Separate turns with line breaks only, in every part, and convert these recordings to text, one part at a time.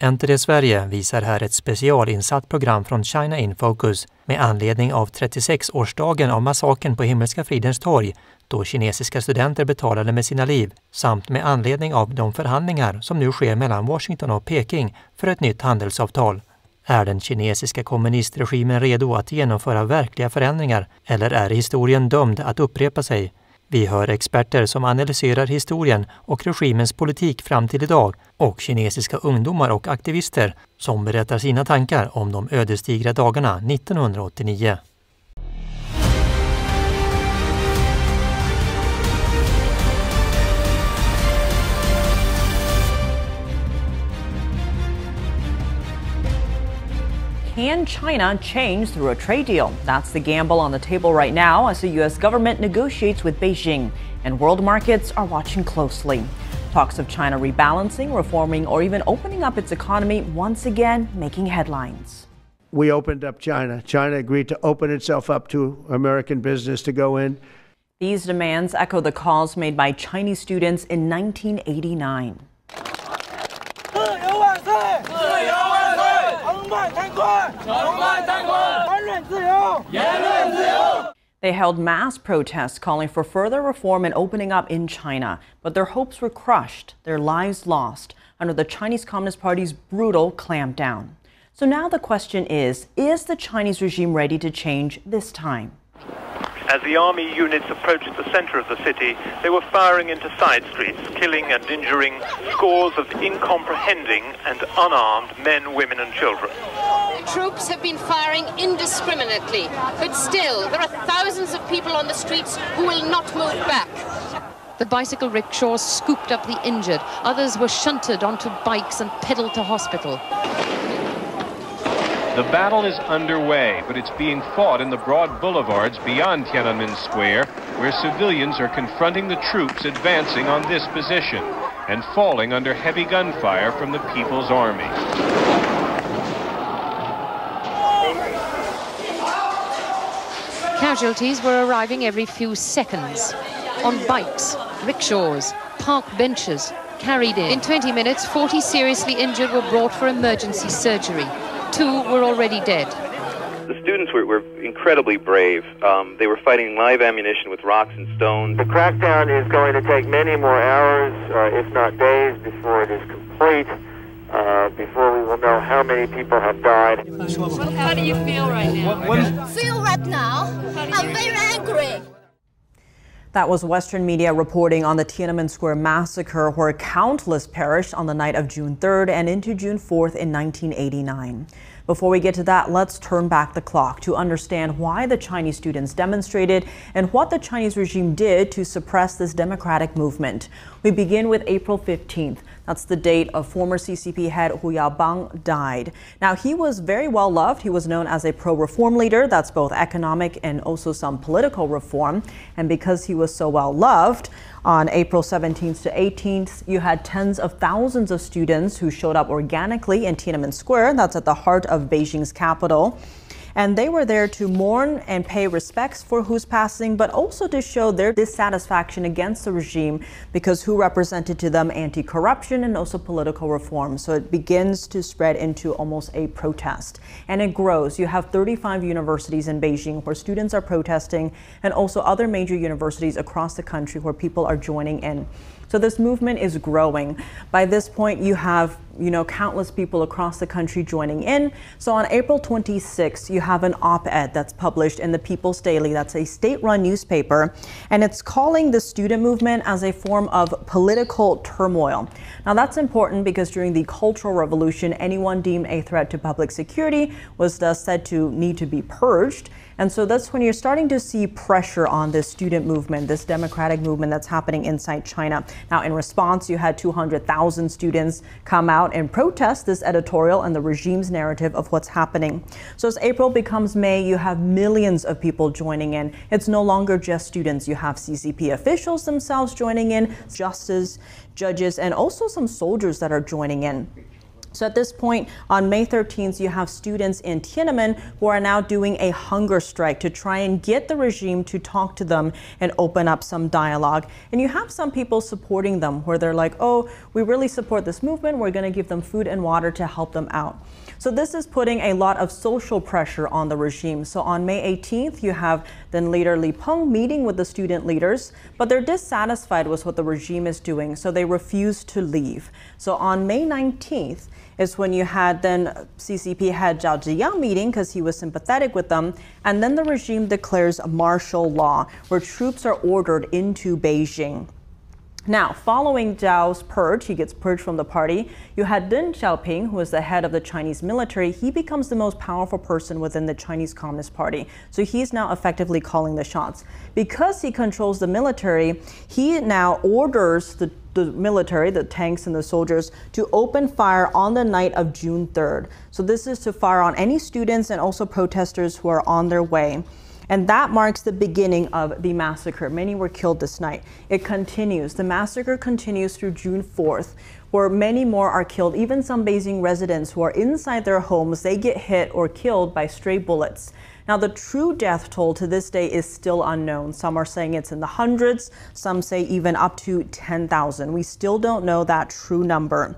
NTD Sverige visar här ett specialinsatt program från China in Focus med anledning av 36-årsdagen av massakern på Himmelska fridens torg, då kinesiska studenter betalade med sina liv, samt med anledning av de förhandlingar som nu sker mellan Washington och Peking för ett nytt handelsavtal. Är den kinesiska kommunistregimen redo att genomföra verkliga förändringar eller är historien dömd att upprepa sig? Vi hör experter som analyserar historien och regimens politik fram till idag och kinesiska ungdomar och aktivister som berättar sina tankar om de ödesdigra dagarna 1989.
Can China change through a trade deal? That's the gamble on the table right now as the U.S. government negotiates with Beijing, and world markets are watching closely. Talks of China rebalancing, reforming, or even opening up its economy once again making headlines.
We opened up China. China agreed to open itself up to American business to go in.
These demands echo the calls made by Chinese students in 1989. They held mass protests calling for further reform and opening up in China, but their hopes were crushed, their lives lost under the Chinese Communist Party's brutal clampdown. So now the question is the Chinese regime ready to change this time?
As the army units approached the center of the city, they were firing into side streets, killing and injuring scores of incomprehending and unarmed men, women and children.
Troops have been firing indiscriminately, but still there are thousands of people on the streets who will not move back.
The bicycle rickshaws scooped up the injured. Others were shunted onto bikes and pedaled to hospital.
The battle is underway, but it's being fought in the broad boulevards beyond Tiananmen Square, where civilians are confronting the troops advancing on this position and falling under heavy gunfire from the People's Army.
Casualties were arriving every few seconds. On bikes, rickshaws, park benches, carried in. In 20 minutes, 40 seriously injured were brought for emergency surgery. 2 were already dead.
The students were incredibly brave. They were fighting live ammunition with rocks and stones.
The crackdown is going to take many more hours, if not days, before it is complete, before we will know how many people have died.
How do you feel right now?
Feel right now? I'm very angry.
That was Western media reporting on the Tiananmen Square massacre, where countless perished on the night of June 3rd and into June 4th in 1989. Before we get to that, let's turn back the clock to understand why the Chinese students demonstrated and what the Chinese regime did to suppress this democratic movement. We begin with April 15th. That's the date of former CCP head Hu Yaobang died. Now, he was very well loved. He was known as a pro-reform leader. That's both economic and also some political reform. And because he was so well loved, on April 17th to 18th, you had tens of thousands of students who showed up organically in Tiananmen Square. That's at the heart of Beijing's capital. And they were there to mourn and pay respects for Hu's passing, but also to show their dissatisfaction against the regime because Hu represented to them anti-corruption and also political reform. So it begins to spread into almost a protest. And it grows. You have 35 universities in Beijing where students are protesting, and also other major universities across the country where people are joining in. So this movement is growing. By this point, you have, countless people across the country joining in. So on April 26th, you have an op-ed that's published in the People's Daily. That's a state-run newspaper, and it's calling the student movement as a form of political turmoil. Now that's important because during the Cultural Revolution, anyone deemed a threat to public security was thus said to need to be purged. And so that's when you're starting to see pressure on this student movement, this democratic movement that's happening inside China. Now, in response, you had 200,000 students come out and protest this editorial and the regime's narrative of what's happening. So as April becomes May, you have millions of people joining in. It's no longer just students. You have CCP officials themselves joining in, justice, judges, and also some soldiers that are joining in. So at this point, on May 13th, you have students in Tiananmen who are now doing a hunger strike to try and get the regime to talk to them and open up some dialogue. And you have some people supporting them where they're like, oh, we really support this movement. We're going to give them food and water to help them out. So this is putting a lot of social pressure on the regime. So on May 18th, you have then leader Li Peng meeting with the student leaders, but they're dissatisfied with what the regime is doing, so they refuse to leave. So on May 19th, is when you had then CCP head Zhao Ziyang meeting because he was sympathetic with them. And then the regime declares martial law where troops are ordered into Beijing. Now, following Zhao's purge, he gets purged from the party, you had Deng Xiaoping, who is the head of the Chinese military. He becomes the most powerful person within the Chinese Communist Party. So he's now effectively calling the shots. Because he controls the military, he now orders the military, the tanks and the soldiers, to open fire on the night of June 3rd. So this is to fire on any students and also protesters who are on their way. And that marks the beginning of the massacre. Many were killed this night. It continues. The massacre continues through June 4th, where many more are killed. Even some Beijing residents who are inside their homes, they get hit or killed by stray bullets. Now, the true death toll to this day is still unknown. Some are saying it's in the hundreds. Some say even up to 10,000. We still don't know that true number.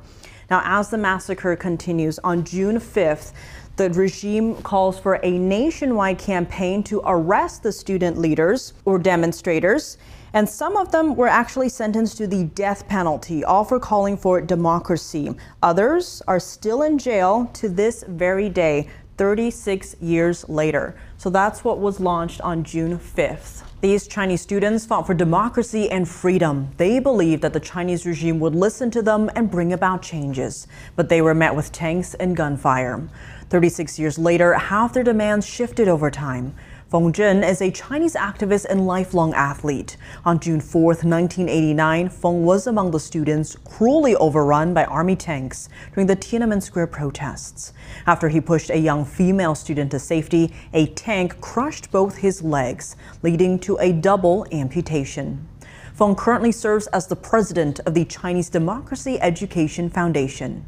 Now, as the massacre continues, on June 5th, the regime calls for a nationwide campaign to arrest the student leaders or demonstrators. And some of them were actually sentenced to the death penalty, all for calling for democracy. Others are still in jail to this very day, 36 years later. So that's what was launched on June 5th. These Chinese students fought for democracy and freedom. They believed that the Chinese regime would listen to them and bring about changes. But they were met with tanks and gunfire. 36 years later, half their demands shifted over time. Feng Zhen is a Chinese activist and lifelong athlete. On June 4th, 1989, Feng was among the students cruelly overrun by army tanks during the Tiananmen Square protests. After he pushed a young female student to safety, a tank crushed both his legs, leading to a double amputation. Feng currently serves as the president of the Chinese Democracy Education Foundation.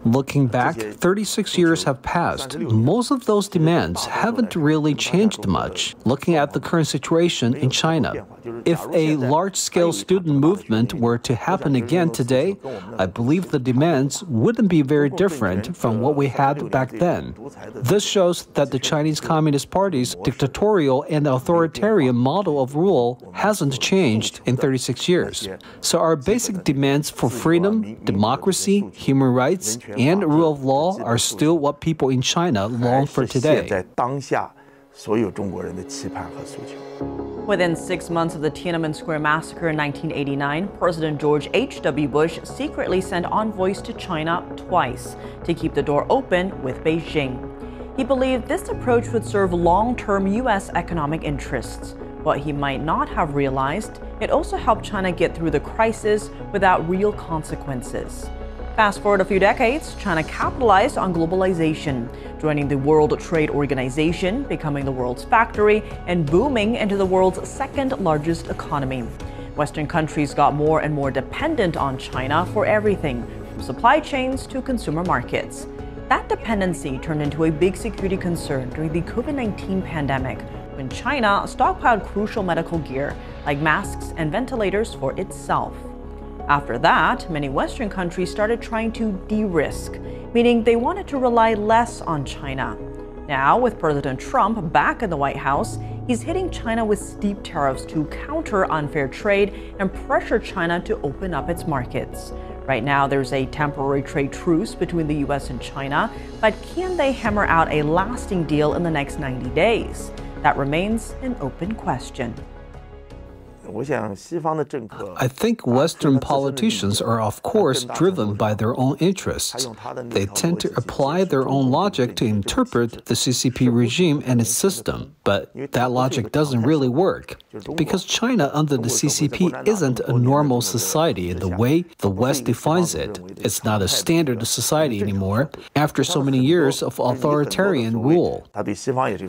Looking back, 36 years have passed. Most of those demands haven't really changed much. Looking at the current situation in China, if a large-scale student movement were to happen again today, I believe the demands wouldn't be very different from what we had back then. This shows that the Chinese Communist Party's dictatorial and authoritarian model of rule hasn't changed in 36 years. So our basic demands for freedom, democracy, human rights, and rule of law are still what people in China long for today.
Within 6 months of the Tiananmen Square massacre in 1989, President George H.W. Bush secretly sent envoys to China twice to keep the door open with Beijing. He believed this approach would serve long-term U.S. economic interests. What he might not have realized, it also helped China get through the crisis without real consequences. Fast forward a few decades, China capitalized on globalization, joining the World Trade Organization, becoming the world's factory, and booming into the world's second largest economy. Western countries got more and more dependent on China for everything, from supply chains to consumer markets. That dependency turned into a big security concern during the COVID-19 pandemic, when China stockpiled crucial medical gear like masks and ventilators for itself. After that, many Western countries started trying to de-risk, meaning they wanted to rely less on China. Now, with President Trump back in the White House, he's hitting China with steep tariffs to counter unfair trade and pressure China to open up its markets. Right now, there's a temporary trade truce between the U.S. and China, but can they hammer out a lasting deal in the next 90 days? That remains an open question.
I think Western politicians are, of course, driven by their own interests. They tend to apply their own logic to interpret the CCP regime and its system, but that logic doesn't really work. Because China under the CCP isn't a normal society in the way the West defines it. It's not a standard society anymore after so many years of authoritarian rule.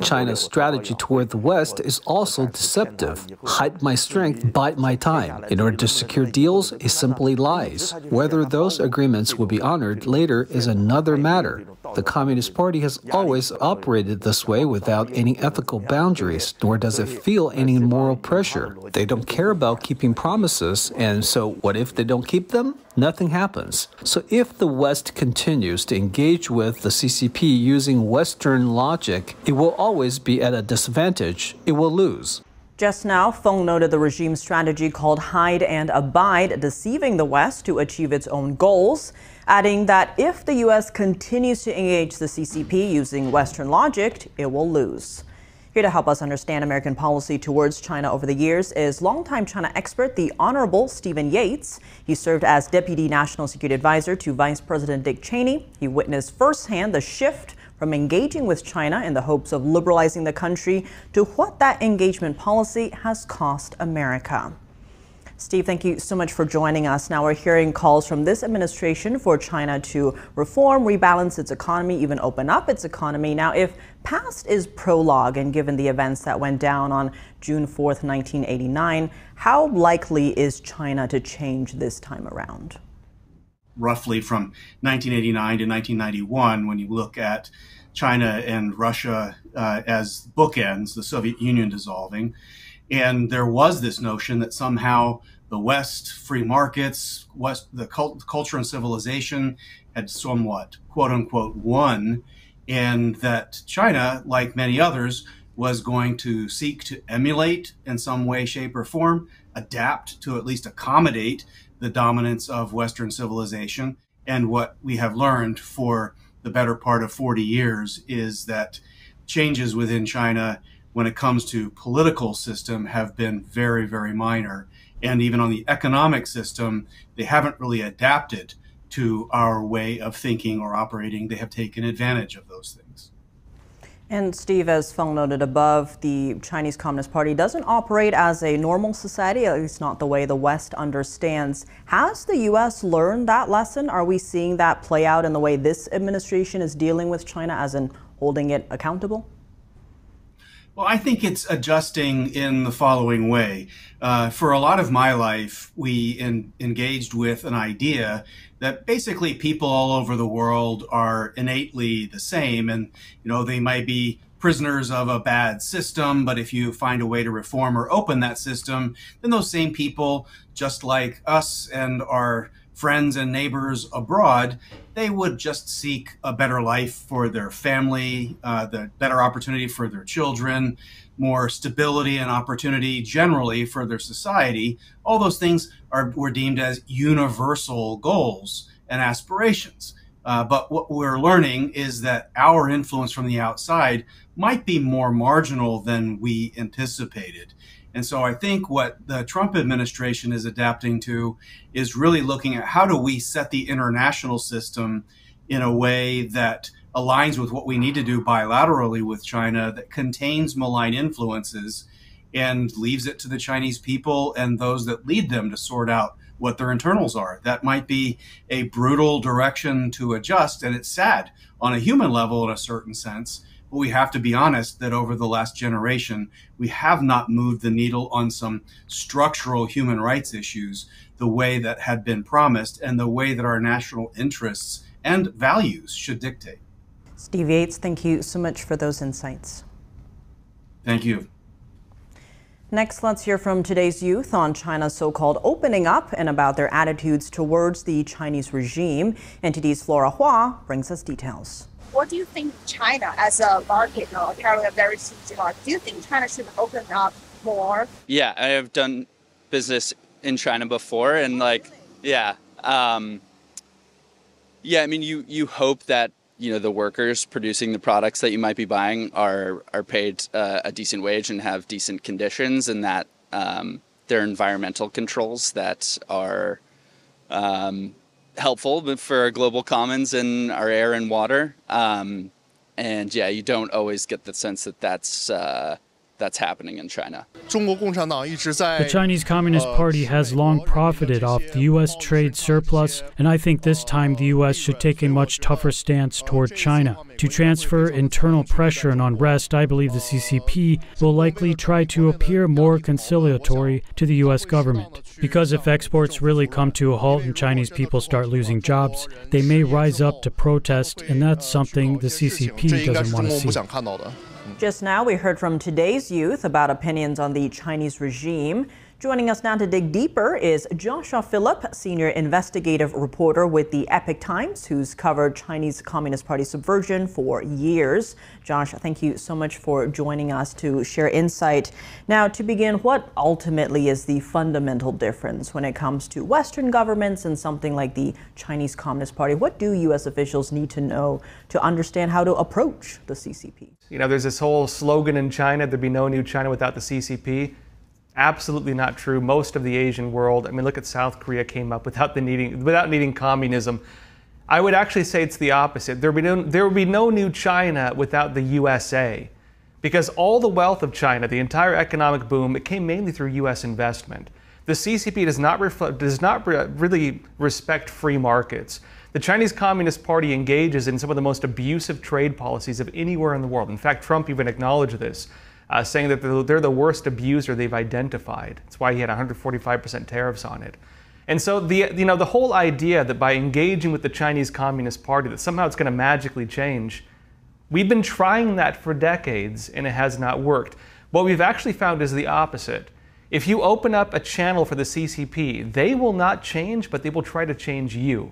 China's strategy toward the West is also deceptive. Hide my strength strength bide my time. In order to secure deals, it simply lies. Whether those agreements will be honored later is another matter. The Communist Party has always operated this way without any ethical boundaries, nor does it feel any moral pressure. They don't care about keeping promises, and so what if they don't keep them? Nothing happens. So if the West continues to engage with the CCP using Western logic, it will always be at a disadvantage. It will lose.
Just now, Feng noted the regime's strategy called hide and abide, deceiving the West to achieve its own goals, adding that if the U.S. continues to engage the CCP using Western logic, it will lose. Here to help us understand American policy towards China over the years is longtime China expert, the Honorable Stephen Yates. He served as Deputy National Security Advisor to Vice President Dick Cheney. He witnessed firsthand the shift from engaging with China in the hopes of liberalizing the country to what that engagement policy has cost America. Steve, thank you so much for joining us. Now we're hearing calls from this administration for China to reform, rebalance its economy, even open up its economy. Now, if past is prologue, and given the events that went down on June 4th, 1989, how likely is China to change this time around?
Roughly from 1989 to 1991, when you look at China and Russia as bookends, the Soviet Union dissolving. And there was this notion that somehow the West, free markets, the culture and civilization had somewhat, quote unquote, won, and that China, like many others, was going to seek to emulate in some way, shape, or form, adapt to at least accommodate the dominance of Western civilization. And what we have learned for the better part of 40 years is that changes within China when it comes to political system have been very, very minor. And even on the economic system, they haven't really adapted to our way of thinking or operating. They have taken advantage of those things.
And Steve, as Feng noted above, the Chinese Communist Party doesn't operate as a normal society, at least not the way the West understands. Has the U.S. learned that lesson? Are we seeing that play out in the way this administration is dealing with China, as in holding it accountable?
Well, I think it's adjusting in the following way. For a lot of my life, we engaged with an idea that basically people all over the world are innately the same, and they might be prisoners of a bad system, but if you find a way to reform or open that system, then those same people, just like us and our friends and neighbors abroad, they would just seek a better life for their family, the better opportunity for their children, more stability and opportunity generally for their society. All those things were deemed as universal goals and aspirations. But what we're learning is that our influence from the outside might be more marginal than we anticipated. And so I think what the Trump administration is adapting to is really looking at how do we set the international system in a way that aligns with what we need to do bilaterally with China, that contains malign influences and leaves it to the Chinese people and those that lead them to sort out what their internals are. That might be a brutal direction to adjust, and it's sad on a human level in a certain sense. But we have to be honest that over the last generation, we have not moved the needle on some structural human rights issues the way that had been promised and the way that our national interests and values should dictate.
Steve Yates, thank you so much for those insights.
Thank you.
Next, let's hear from today's youth on China's so-called opening up and about their attitudes towards the Chinese regime. NTD's Flora Hua brings us details.
What do you think China as a market, apparently a very huge market, do you think China should open up more?
Yeah, I have done business in China before, and I mean, you hope that the workers producing the products that you might be buying are paid a decent wage and have decent conditions, and that there are environmental controls that are helpful for our global commons and our air and water. And yeah, you don't always get the sense that that's that's happening in China.
The Chinese Communist Party has long profited off the U.S. trade surplus, and I think this time the U.S. should take a much tougher stance toward China. To transfer internal pressure and unrest, I believe the CCP will likely try to appear more conciliatory to the U.S. government. Because if exports really come to a halt and Chinese people start losing jobs, they may rise up to protest, and that's something the CCP doesn't want to see.
Just now, we heard from today's youth about opinions on the Chinese regime. Joining us now to dig deeper is Joshua Phillip, senior investigative reporter with the Epoch Times, who's covered Chinese Communist Party subversion for years. Josh, thank you so much for joining us to share insight. Now, to begin, what ultimately is the fundamental difference when it comes to Western governments and something like the Chinese Communist Party? What do U.S. officials need to know to understand how to approach the CCP?
You know, there's this whole slogan in China, there'd be no new China without the CCP. Absolutely not true. Most of the Asian world, I mean, look at South Korea, came up without needing communism. I would actually say it's the opposite. There would be no new China without the USA, because all the wealth of China, the entire economic boom, it came mainly through U.S. investment. The CCP does not really respect free markets. The Chinese Communist Party engages in some of the most abusive trade policies of anywhere in the world. In fact, Trump even acknowledged this, saying that they're the worst abuser they've identified. That's why he had 145% tariffs on it. And so the whole idea that by engaging with the Chinese Communist Party that somehow it's going to magically change, we've been trying that for decades and it has not worked. What we've actually found is the opposite. If you open up a channel for the CCP, they will not change, but they will try to change you.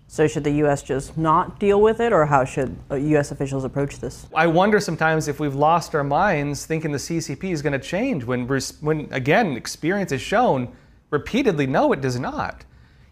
So should the U.S. just not deal with it, or how should U.S. officials approach this?
I wonder sometimes if we've lost our minds thinking the CCP is going to change when again, experience has shown repeatedly, no, it does not.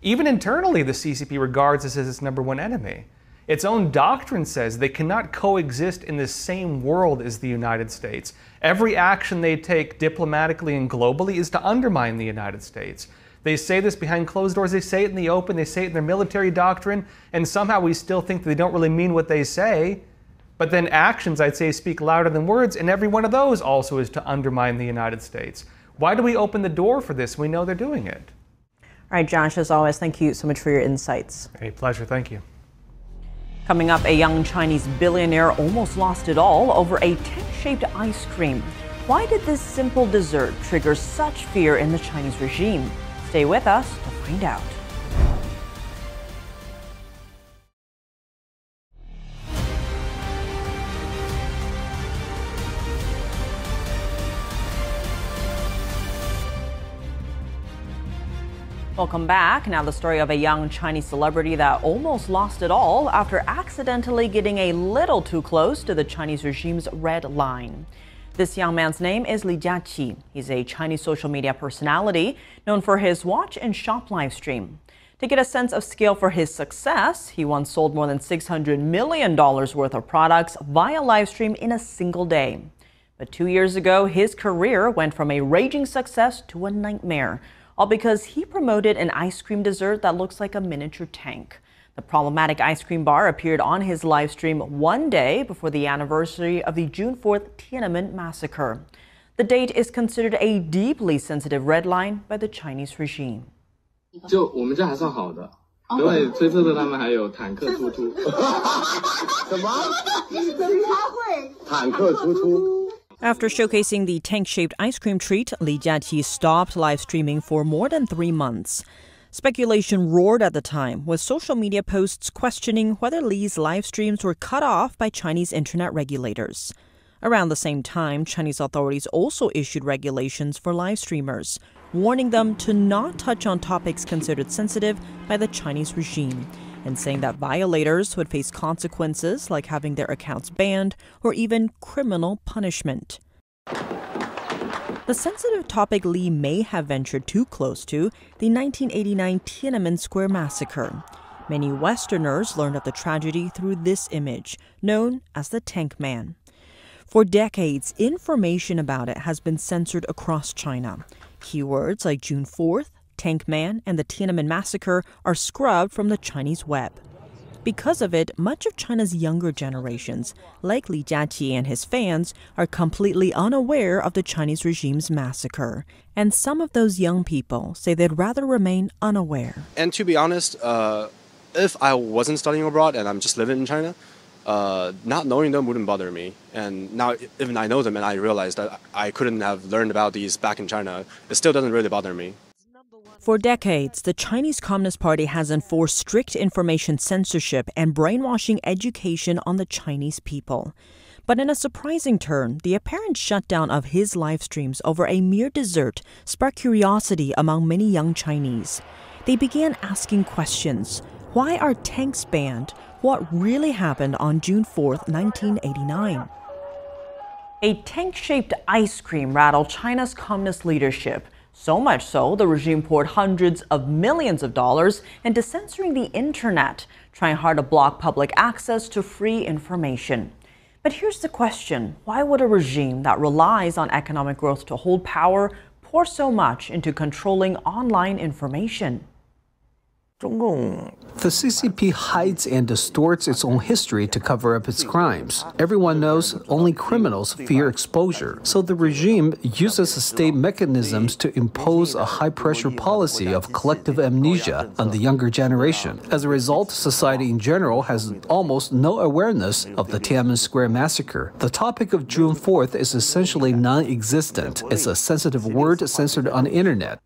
Even internally, the CCP regards this as its #1 enemy. Its own doctrine says they cannot coexist in the same world as the United States. Every action they take diplomatically and globally is to undermine the United States. They say this behind closed doors, they say it in the open, they say it in their military doctrine, and somehow we still think that they don't really mean what they say. But then actions, I'd say, speak louder than words, and every one of those also is to undermine the United States. Why do we open the door for this when we know they're doing it?
All right, Josh, as always, thank you so much for your insights.
Hey, pleasure, thank you.
Coming up, a young Chinese billionaire almost lost it all over a tank-shaped ice cream. Why did this simple dessert trigger such fear in the Chinese regime? Stay with us to find out. Welcome back. Now the story of a young Chinese celebrity that almost lost it all after accidentally getting a little too close to the Chinese regime's red line. This young man's name is Li Jiaqi. He's a Chinese social media personality known for his watch and shop live stream. To get a sense of scale for his success, he once sold more than $600 million worth of products via live stream in a single day. But 2 years ago, his career went from a raging success to a nightmare, all because he promoted an ice cream dessert that looks like a miniature tank. The problematic ice cream bar appeared on his live stream one day before the anniversary of the June 4th Tiananmen massacre. The date is considered a deeply sensitive red line by the Chinese regime.
就我们这还算好的，因为推测的他们还有坦克突突。什么？坦克突突。
After showcasing the tank-shaped ice cream treat, Li Jiaqi stopped live streaming for more than 3 months. Speculation roared at the time, with social media posts questioning whether Li's live streams were cut off by Chinese internet regulators. Around the same time, Chinese authorities also issued regulations for live streamers, warning them to not touch on topics considered sensitive by the Chinese regime, and saying that violators would face consequences like having their accounts banned or even criminal punishment. The sensitive topic Li may have ventured too close to, the 1989 Tiananmen Square massacre. Many Westerners learned of the tragedy through this image, known as the Tank Man. For decades, information about it has been censored across China. Keywords like June 4th, Tank Man, and the Tiananmen massacre are scrubbed from the Chinese web. Because of it, much of China's younger generations, like Li Jiaqi and his fans, are completely unaware of the Chinese regime's massacre. And some of those young people say they'd rather remain unaware.
And to be honest, if I wasn't studying abroad and I'm just living in China, not knowing them wouldn't bother me. And now, even I know them and I realize that I couldn't have learned about these back in China, it still doesn't really bother me.
For decades, the Chinese Communist Party has enforced strict information censorship and brainwashing education on the Chinese people. But in a surprising turn, the apparent shutdown of his live streams over a mere dessert sparked curiosity among many young Chinese. They began asking questions. Why are tanks banned? What really happened on June 4th, 1989? A tank-shaped ice cream rattled China's communist leadership. So much so, the regime poured hundreds of millions of dollars into censoring the internet, trying hard to block public access to free information. But here's the question. Why would a regime that relies on economic growth to hold power pour so much into controlling online information?
The CCP hides and distorts its own history to cover up its crimes. Everyone knows only criminals fear exposure. So the regime uses state mechanisms to impose a high-pressure policy of collective amnesia on the younger generation. As a result, society in general has almost no awareness of the Tiananmen Square massacre. The topic of June 4th is essentially non-existent. It's a sensitive word censored on the internet.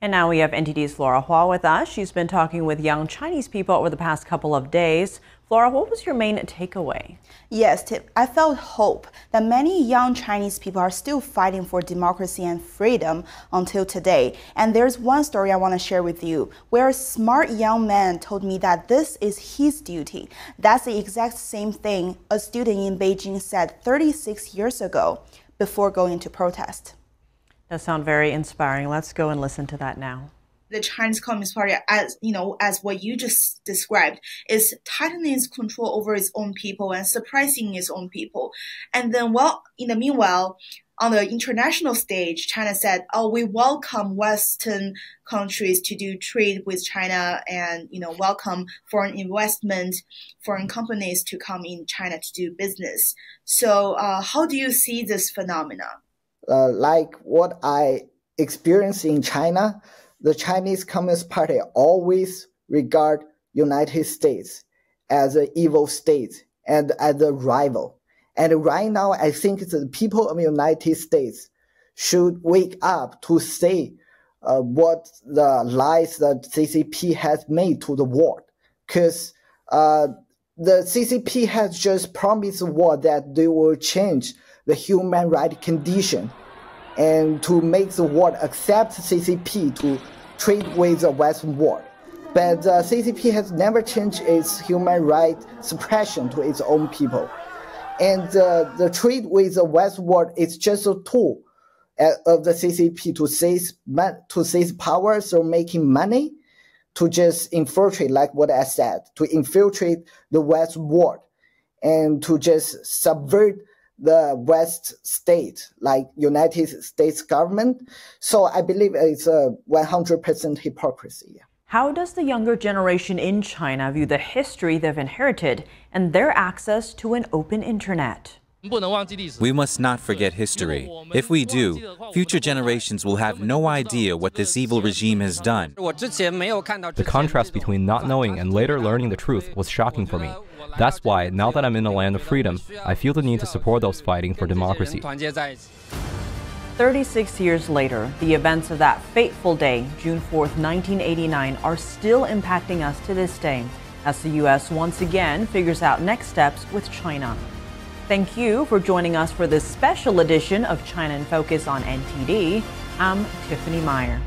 And now we have NTD's Flora Hua with us. She's been talking with young Chinese people over the past couple of days. Flora, what was your main takeaway?
Yes, Tip. I felt hope that many young Chinese people are still fighting for democracy and freedom until today. And there's one story I want to share with you, where a smart young man told me that this is his duty. That's the exact same thing a student in Beijing said 36 years ago before going to protest.
That sounds very inspiring. Let's go and listen to that now.
The Chinese Communist Party, as what you just described, is tightening its control over its own people and suppressing its own people. And then, in the meanwhile, on the international stage, China said, "Oh, we welcome Western countries to do trade with China, and welcome foreign investment, foreign companies to come in China to do business." So, how do you see this phenomenon?
Like what I experienced in China, the Chinese Communist Party always regard United States as an evil state and as a rival. And right now, I think the people of the United States should wake up to say what the lies that CCP has made to the world. Because the CCP has just promised the world that they will change the human rights condition and to make the world accept CCP to trade with the Western world. But CCP has never changed its human rights suppression to its own people. And the trade with the Western world is just a tool of the CCP to seize power through making money, to just infiltrate, like what I said, to infiltrate the Western world and to just subvert the West state, like United States government. So I believe it's a 100% hypocrisy.
How does the younger generation in China view the history they've inherited and their access to an open internet?
We must not forget history. If we do, future generations will have no idea what this evil regime has done.
The contrast between not knowing and later learning the truth was shocking for me. That's why, now that I'm in a land of freedom, I feel the need to support those fighting for democracy.
36 years later, the events of that fateful day, June 4th, 1989, are still impacting us to this day, as the U.S. once again figures out next steps with China. Thank you for joining us for this special edition of China in Focus on NTD. I'm Tiffany Meyer.